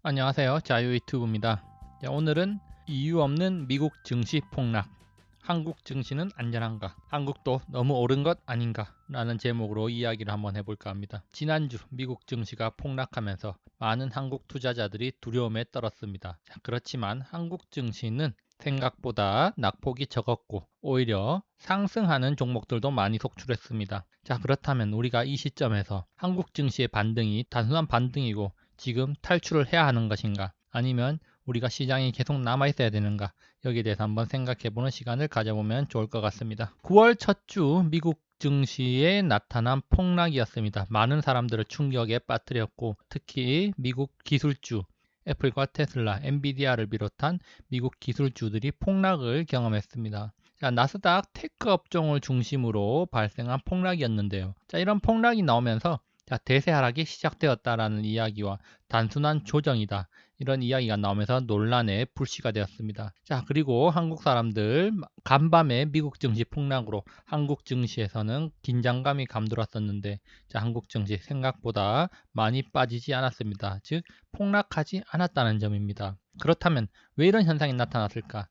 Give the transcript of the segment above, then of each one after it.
안녕하세요. 자유유튜브입니다. 오늘은 이유 없는 미국 증시 폭락, 한국 증시는 안전한가, 한국도 너무 오른 것 아닌가 라는 제목으로 이야기를 한번 해볼까 합니다. 지난주 미국 증시가 폭락하면서 많은 한국 투자자들이 두려움에 떨었습니다. 그렇지만 한국 증시는 생각보다 낙폭이 적었고 오히려 상승하는 종목들도 많이 속출했습니다. 그렇다면 우리가 이 시점에서 한국 증시의 반등이 단순한 반등이고 지금 탈출을 해야 하는 것인가, 아니면 우리가 시장이 계속 남아 있어야 되는가, 여기에 대해서 한번 생각해 보는 시간을 가져보면 좋을 것 같습니다. 9월 첫 주 미국 증시에 나타난 폭락이었습니다. 많은 사람들을 충격에 빠뜨렸고 특히 미국 기술주 애플과 테슬라, 엔비디아를 비롯한 미국 기술주들이 폭락을 경험했습니다. 나스닥 테크 업종을 중심으로 발생한 폭락이었는데요. 이런 폭락이 나오면서 대세 하락이 시작되었다라는 이야기와 단순한 조정이다, 이런 이야기가 나오면서 논란의 불씨가 되었습니다. 그리고 한국 사람들 간밤에 미국 증시 폭락으로 한국 증시에서는 긴장감이 감돌았었는데 한국 증시 생각보다 많이 빠지지 않았습니다. 즉 폭락하지 않았다는 점입니다. 그렇다면 왜 이런 현상이 나타났을까?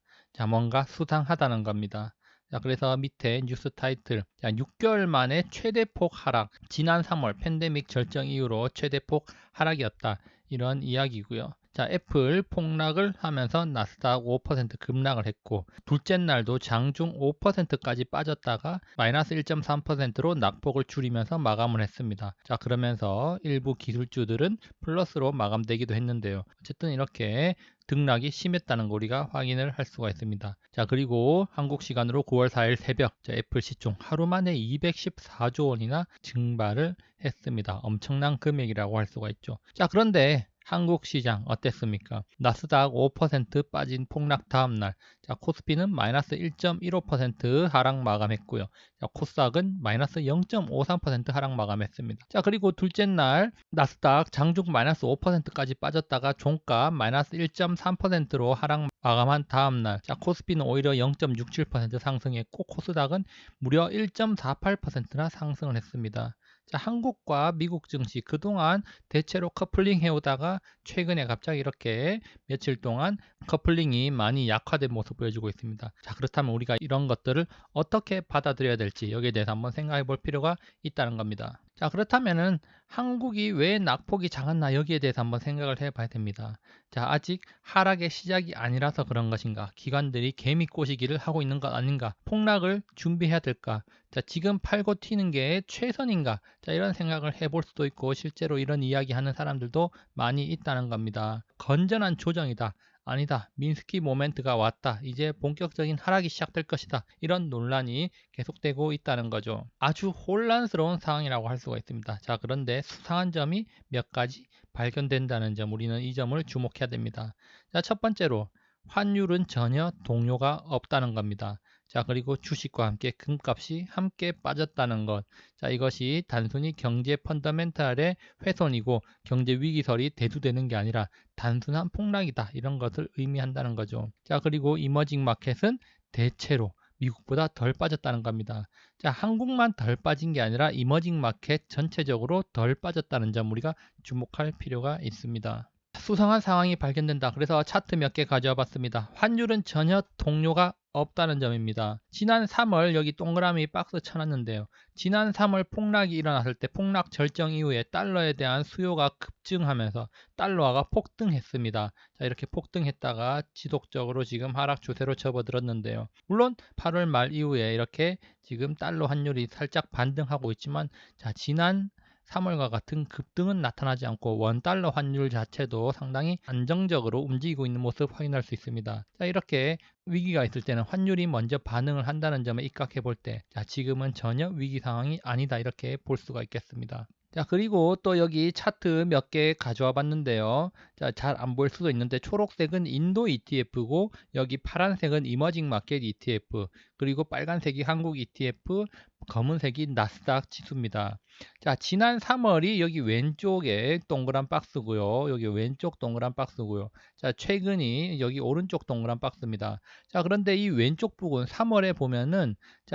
뭔가 수상하다는 겁니다. 그래서 밑에 뉴스 타이틀 6개월 만에 최대폭 하락, 지난 3월 팬데믹 절정 이후로 최대폭 하락이었다, 이런 이야기고요. 애플 폭락을 하면서 나스닥 5% 급락을 했고 둘째 날도 장중 5%까지 빠졌다가 마이너스 1.3%로 낙폭을 줄이면서 마감을 했습니다. 그러면서 일부 기술주들은 플러스로 마감되기도 했는데요. 어쨌든 이렇게 등락이 심했다는 거 우리가 확인을 할 수가 있습니다. 그리고 한국 시간으로 9월 4일 새벽 애플 시총 하루 만에 214조 원이나 증발을 했습니다. 엄청난 금액이라고 할 수가 있죠. 그런데 한국 시장 어땠습니까? 나스닥 5% 빠진 폭락 다음날 코스피는 마이너스 1.15% 하락 마감했고요. 코스닥은 마이너스 0.53% 하락 마감했습니다. 그리고 둘째 날 나스닥 장중 마이너스 5%까지 빠졌다가 종가 마이너스 1.3%로 하락 마감한 다음날 코스피는 오히려 0.67% 상승했고 코스닥은 무려 1.48%나 상승을 했습니다. 한국과 미국 증시 그동안 대체로 커플링 해오다가 최근에 갑자기 이렇게 며칠 동안 커플링이 많이 약화된 모습 보여주고 있습니다. 그렇다면 우리가 이런 것들을 어떻게 받아들여야 될지 여기에 대해서 한번 생각해 볼 필요가 있다는 겁니다. 그렇다면은 한국이 왜 낙폭이 작았나, 여기에 대해서 한번 생각을 해 봐야 됩니다. 아직 하락의 시작이 아니라서 그런 것인가, 기관들이 개미 꼬시기를 하고 있는 것 아닌가, 폭락을 준비해야 될까, 지금 팔고 튀는 게 최선인가, 이런 생각을 해볼 수도 있고 실제로 이런 이야기 하는 사람들도 많이 있다는 겁니다. 건전한 조정이다, 아니다, 민스키 모멘트가 왔다, 이제 본격적인 하락이 시작될 것이다, 이런 논란이 계속되고 있다는 거죠. 아주 혼란스러운 상황이라고 할 수가 있습니다. 그런데 수상한 점이 몇 가지 발견된다는 점, 우리는 이 점을 주목해야 됩니다. 첫 번째로 환율은 전혀 동요가 없다는 겁니다. 그리고 주식과 함께 금값이 함께 빠졌다는 것. 이것이 단순히 경제 펀더멘탈의 훼손이고 경제 위기설이 대두되는 게 아니라 단순한 폭락이다, 이런 것을 의미한다는 거죠. 그리고 이머징 마켓은 대체로 미국보다 덜 빠졌다는 겁니다. 한국만 덜 빠진 게 아니라 이머징 마켓 전체적으로 덜 빠졌다는 점 우리가 주목할 필요가 있습니다. 수상한 상황이 발견된다. 그래서 차트 몇 개 가져와 봤습니다. 환율은 전혀 동요가 없다는 점입니다. 지난 3월 여기 동그라미 박스 쳐놨는데요. 지난 3월 폭락이 일어났을 때 폭락 절정 이후에 달러에 대한 수요가 급증하면서 달러가 폭등했습니다. 이렇게 폭등했다가 지속적으로 지금 하락 추세로 접어들었는데요. 물론 8월 말 이후에 이렇게 지금 달러 환율이 살짝 반등하고 있지만 지난 3월과 같은 급등은 나타나지 않고 원달러 환율 자체도 상당히 안정적으로 움직이고 있는 모습 확인할 수 있습니다. 이렇게 위기가 있을 때는 환율이 먼저 반응을 한다는 점에 입각해 볼 때 지금은 전혀 위기 상황이 아니다, 이렇게 볼 수가 있겠습니다. 그리고 또 여기 차트 몇 개 가져와 봤는데요. 잘 안 보일 수도 있는데 초록색은 인도 ETF고 여기 파란색은 이머징 마켓 ETF, 그리고 빨간색이 한국 ETF, 검은색이 나스닥 지수입니다. 지난 3월이 여기 왼쪽에 동그란 박스고요. 여기 왼쪽 동그란 박스고요. 최근이 여기 오른쪽 동그란 박스입니다. 그런데 이 왼쪽 부분 3월에 보면은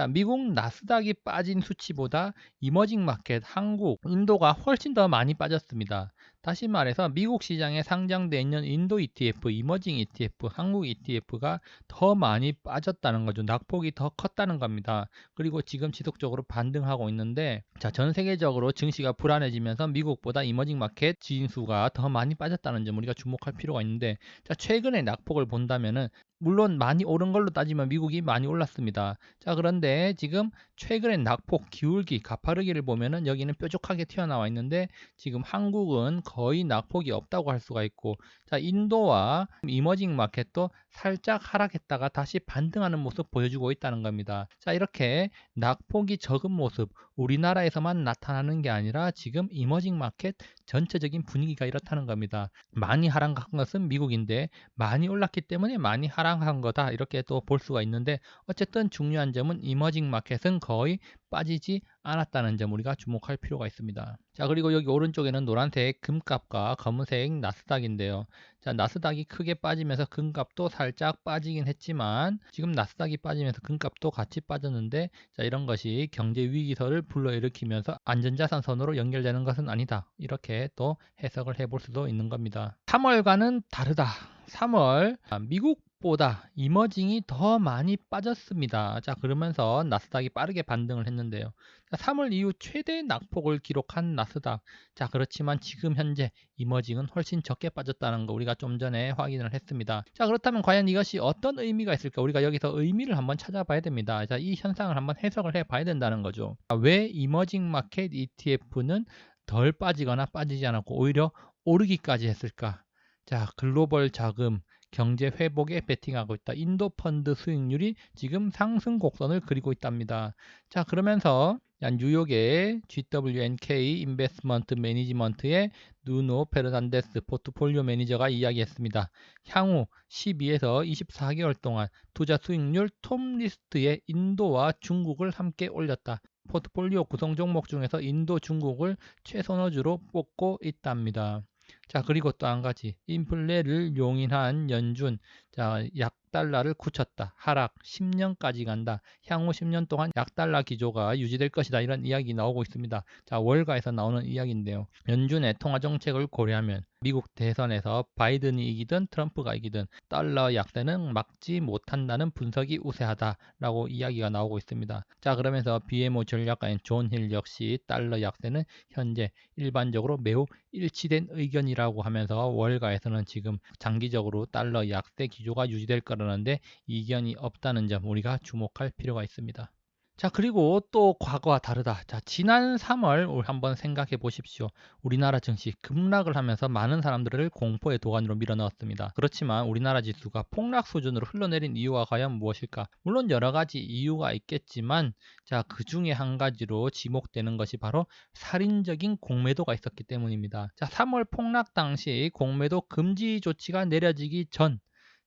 미국 나스닥이 빠진 수치보다 이머징 마켓, 한국, 인도가 훨씬 더 많이 빠졌습니다. 다시 말해서 미국 시장에 상장되어 있는 인도 ETF, 이머징 ETF, 한국 ETF가 더 많이 빠졌다는 거죠. 낙폭이 더 컸다는 겁니다. 그리고 지금 지속적으로 반등하고 있는데, 자, 전 세계적으로 증시가 불안해지면서 미국보다 이머징 마켓 지인수가 더 많이 빠졌다는 점 우리가 주목할 필요가 있는데, 자, 최근에 낙폭을 본다면은 물론 많이 오른 걸로 따지면 미국이 많이 올랐습니다. 자, 그런데 지금 최근에 낙폭, 기울기, 가파르기를 보면은 여기는 뾰족하게 튀어나와 있는데, 지금 한국은 거의 낙폭이 없다고 할 수가 있고, 자, 인도와 이머징 마켓도 살짝 하락했다가 다시 반등하는 모습 보여주고 있다는 겁니다. 자, 이렇게 낙폭이 적은 모습, 우리나라에서만 나타나는 게 아니라 지금 이머징 마켓 전체적인 분위기가 이렇다는 겁니다. 많이 하락한 것은 미국인데 많이 올랐기 때문에 많이 하락한 거다, 이렇게 또 볼 수가 있는데, 어쨌든 중요한 점은 이머징 마켓은 거의 빠지지 않았다는 점 우리가 주목할 필요가 있습니다. 자, 그리고 여기 오른쪽에는 노란색 금값과 검은색 나스닥인데요. 자, 나스닥이 크게 빠지면서 금값도 살짝 빠지긴 했지만 지금 나스닥이 빠지면서 금값도 같이 빠졌는데, 자, 이런 것이 경제 위기설을 불러일으키면서 안전자산 선으로 연결되는 것은 아니다, 이렇게 또 해석을 해볼 수도 있는 겁니다. 3월과는 다르다. 3월 미국보다 이머징이 더 많이 빠졌습니다. 자, 그러면서 나스닥이 빠르게 반등을 했는데요. 자, 3월 이후 최대 낙폭을 기록한 나스닥. 자, 그렇지만 지금 현재 이머징은 훨씬 적게 빠졌다는 거 우리가 좀 전에 확인을 했습니다. 자, 그렇다면 과연 이것이 어떤 의미가 있을까? 우리가 여기서 의미를 한번 찾아봐야 됩니다. 자, 이 현상을 한번 해석을 해봐야 된다는 거죠. 왜 이머징 마켓 ETF는 덜 빠지거나 빠지지 않았고 오히려 오르기까지 했을까? 자, 글로벌 자금, 경제 회복에 베팅하고 있다. 인도 펀드 수익률이 지금 상승 곡선을 그리고 있답니다. 자, 그러면서 뉴욕의 GWNK 인베스트먼트 매니지먼트의 누노 페르난데스 포트폴리오 매니저가 이야기했습니다. 향후 12에서 24개월 동안 투자 수익률 톱 리스트에 인도와 중국을 함께 올렸다. 포트폴리오 구성 종목 중에서 인도, 중국을 최선호주로 뽑고 있답니다. 자, 그리고 또 한 가지, 인플레를 용인한 연준, 자, 약달러를 굳혔다. 하락 10년까지 간다. 향후 10년 동안 약달러 기조가 유지될 것이다. 이런 이야기 나오고 있습니다. 자, 월가에서 나오는 이야기인데요. 연준의 통화 정책을 고려하면 미국 대선에서 바이든이 이기든 트럼프가 이기든 달러 약세는 막지 못한다는 분석이 우세하다라고 이야기가 나오고 있습니다. 자, 그러면서 BMO 전략가인 존 힐 역시 달러 약세는 현재 일반적으로 매우 일치된 의견이라고 하면서 월가에서는 지금 장기적으로 달러 약세 기조가 유지될 거라는데 이견이 없다는 점 우리가 주목할 필요가 있습니다. 자, 그리고 또 과거와 다르다. 자, 지난 3월 한번 생각해 보십시오. 우리나라 증시 급락을 하면서 많은 사람들을 공포의 도가니로 밀어넣었습니다. 그렇지만 우리나라 지수가 폭락 수준으로 흘러내린 이유가 과연 무엇일까? 물론 여러 가지 이유가 있겠지만, 자, 그 중에 한 가지로 지목되는 것이 바로 살인적인 공매도가 있었기 때문입니다. 자, 3월 폭락 당시 공매도 금지 조치가 내려지기 전,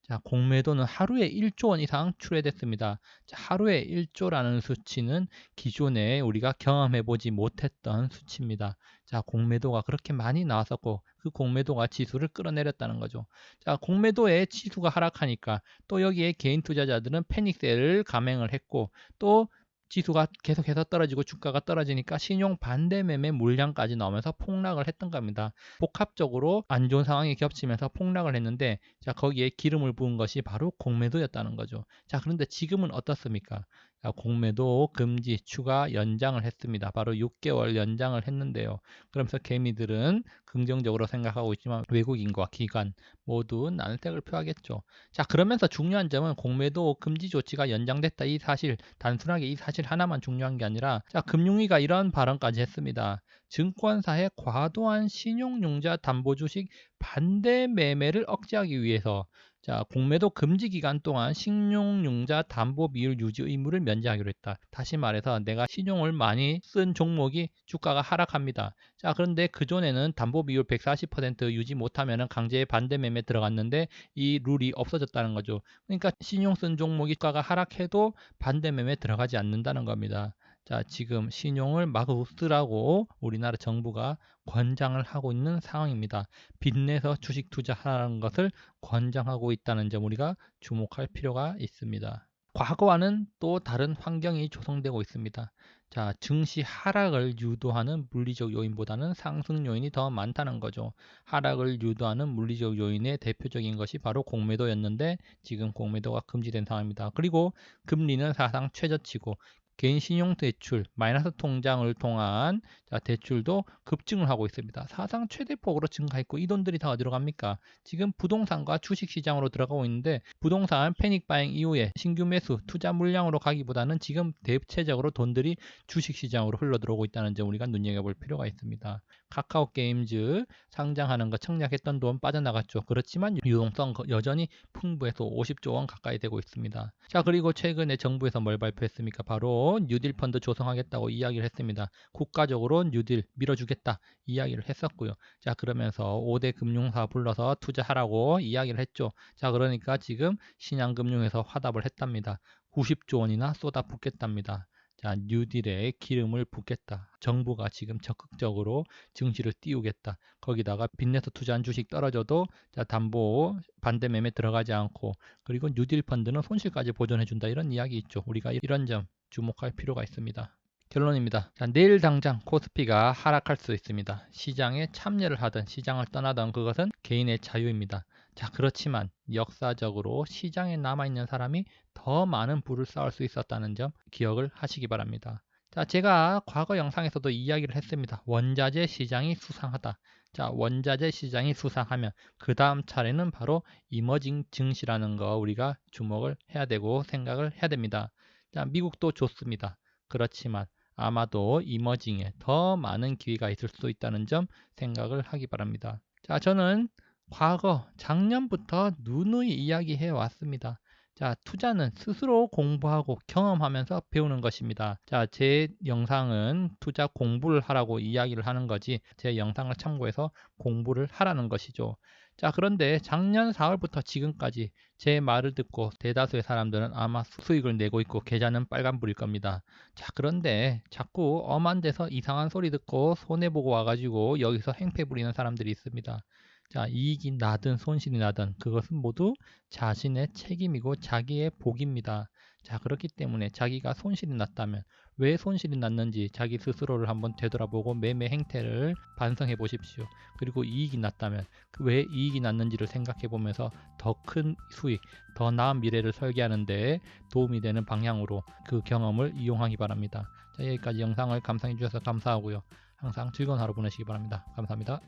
자, 공매도는 하루에 1조 원 이상 출회됐습니다. 자, 하루에 1조라는 수치는 기존에 우리가 경험해보지 못했던 수치입니다. 자, 공매도가 그렇게 많이 나왔었고 그 공매도가 지수를 끌어내렸다는 거죠. 자, 공매도의 지수가 하락하니까 또 여기에 개인 투자자들은 패닉세를 감행을 했고, 또 지수가 계속해서 떨어지고 주가가 떨어지니까 신용 반대 매매 물량까지 나오면서 폭락을 했던 겁니다. 복합적으로 안 좋은 상황이 겹치면서 폭락을 했는데, 자, 거기에 기름을 부은 것이 바로 공매도였다는 거죠. 자, 그런데 지금은 어떻습니까? 자, 공매도 금지 추가 연장을 했습니다. 바로 6개월 연장을 했는데요. 그러면서 개미들은 긍정적으로 생각하고 있지만 외국인과 기관 모두 난색을 표하겠죠. 자, 그러면서 중요한 점은 공매도 금지 조치가 연장됐다, 이 사실, 단순하게 이 사실 하나만 중요한 게 아니라, 자, 금융위가 이런 발언까지 했습니다. 증권사의 과도한 신용융자 담보주식 반대 매매를 억제하기 위해서, 자, 공매도 금지 기간 동안 신용융자 담보 비율 유지 의무를 면제하기로 했다. 다시 말해서 내가 신용을 많이 쓴 종목이 주가가 하락합니다. 자, 그런데 그전에는 담보 비율 140% 유지 못하면 강제 반대 매매 들어갔는데 이 룰이 없어졌다는 거죠. 그러니까 신용 쓴 종목이 주가가 하락해도 반대 매매 들어가지 않는다는 겁니다. 자, 지금 신용을 마구 쓰라고 우리나라 정부가 권장을 하고 있는 상황입니다. 빚내서 주식 투자하는 것을 권장하고 있다는 점 우리가 주목할 필요가 있습니다. 과거와는 또 다른 환경이 조성되고 있습니다. 자, 증시 하락을 유도하는 물리적 요인보다는 상승 요인이 더 많다는 거죠. 하락을 유도하는 물리적 요인의 대표적인 것이 바로 공매도였는데 지금 공매도가 금지된 상황입니다. 그리고 금리는 사상 최저치고 개인 신용대출, 마이너스 통장을 통한 대출도 급증을 하고 있습니다. 사상 최대폭으로 증가했고 이 돈들이 다 어디로 갑니까? 지금 부동산과 주식시장으로 들어가고 있는데 부동산 패닉 바잉 이후에 신규 매수, 투자 물량으로 가기보다는 지금 대체적으로 돈들이 주식시장으로 흘러들어오고 있다는 점 우리가 눈여겨볼 필요가 있습니다. 카카오 게임즈 상장하는 거 청약했던 돈 빠져나갔죠. 그렇지만 유동성 여전히 풍부해서 50조 원 가까이 되고 있습니다. 자, 그리고 최근에 정부에서 뭘 발표했습니까? 바로 뉴딜 펀드 조성하겠다고 이야기를 했습니다. 국가적으로 뉴딜 밀어주겠다 이야기를 했었고요. 자, 그러면서 5대 금융사 불러서 투자하라고 이야기를 했죠. 자, 그러니까 지금 신한금융에서 화답을 했답니다. 90조 원이나 쏟아붓겠답니다. 자, 뉴딜에 기름을 붓겠다. 정부가 지금 적극적으로 증시를 띄우겠다. 거기다가 빚내서 투자한 주식 떨어져도 담보 반대 매매 들어가지 않고 그리고 뉴딜 펀드는 손실까지 보존해준다. 이런 이야기 있죠. 우리가 이런 점 주목할 필요가 있습니다. 결론입니다. 자, 내일 당장 코스피가 하락할 수 있습니다. 시장에 참여를 하든 시장을 떠나든 그것은 개인의 자유입니다. 자, 그렇지만 역사적으로 시장에 남아있는 사람이 더 많은 부를 쌓을 수 있었다는 점 기억을 하시기 바랍니다. 자, 제가 과거 영상에서도 이야기를 했습니다. 원자재 시장이 수상하다. 자, 원자재 시장이 수상하면 그 다음 차례는 바로 이머징 증시라는 거 우리가 주목을 해야 되고 생각을 해야 됩니다. 자, 미국도 좋습니다. 그렇지만 아마도 이머징에 더 많은 기회가 있을 수 있다는 점 생각을 하기 바랍니다. 자, 저는 과거 작년부터 누누이 이야기해 왔습니다. 자, 투자는 스스로 공부하고 경험하면서 배우는 것입니다. 자, 제 영상은 투자 공부를 하라고 이야기를 하는 거지 제 영상을 참고해서 공부를 하라는 것이죠. 자, 그런데 작년 4월부터 지금까지 제 말을 듣고 대다수의 사람들은 아마 수익을 내고 있고 계좌는 빨간불일 겁니다. 자, 그런데 자꾸 엄한 데서 이상한 소리 듣고 손해보고 와가지고 여기서 행패 부리는 사람들이 있습니다. 자, 이익이 나든 손실이 나든 그것은 모두 자신의 책임이고 자기의 복입니다. 자, 그렇기 때문에 자기가 손실이 났다면 왜 손실이 났는지 자기 스스로를 한번 되돌아보고 매매 행태를 반성해 보십시오. 그리고 이익이 났다면 왜 이익이 났는지를 생각해 보면서 더 큰 수익, 더 나은 미래를 설계하는 데 도움이 되는 방향으로 그 경험을 이용하기 바랍니다. 자, 여기까지 영상을 감상해 주셔서 감사하고요. 항상 즐거운 하루 보내시기 바랍니다. 감사합니다.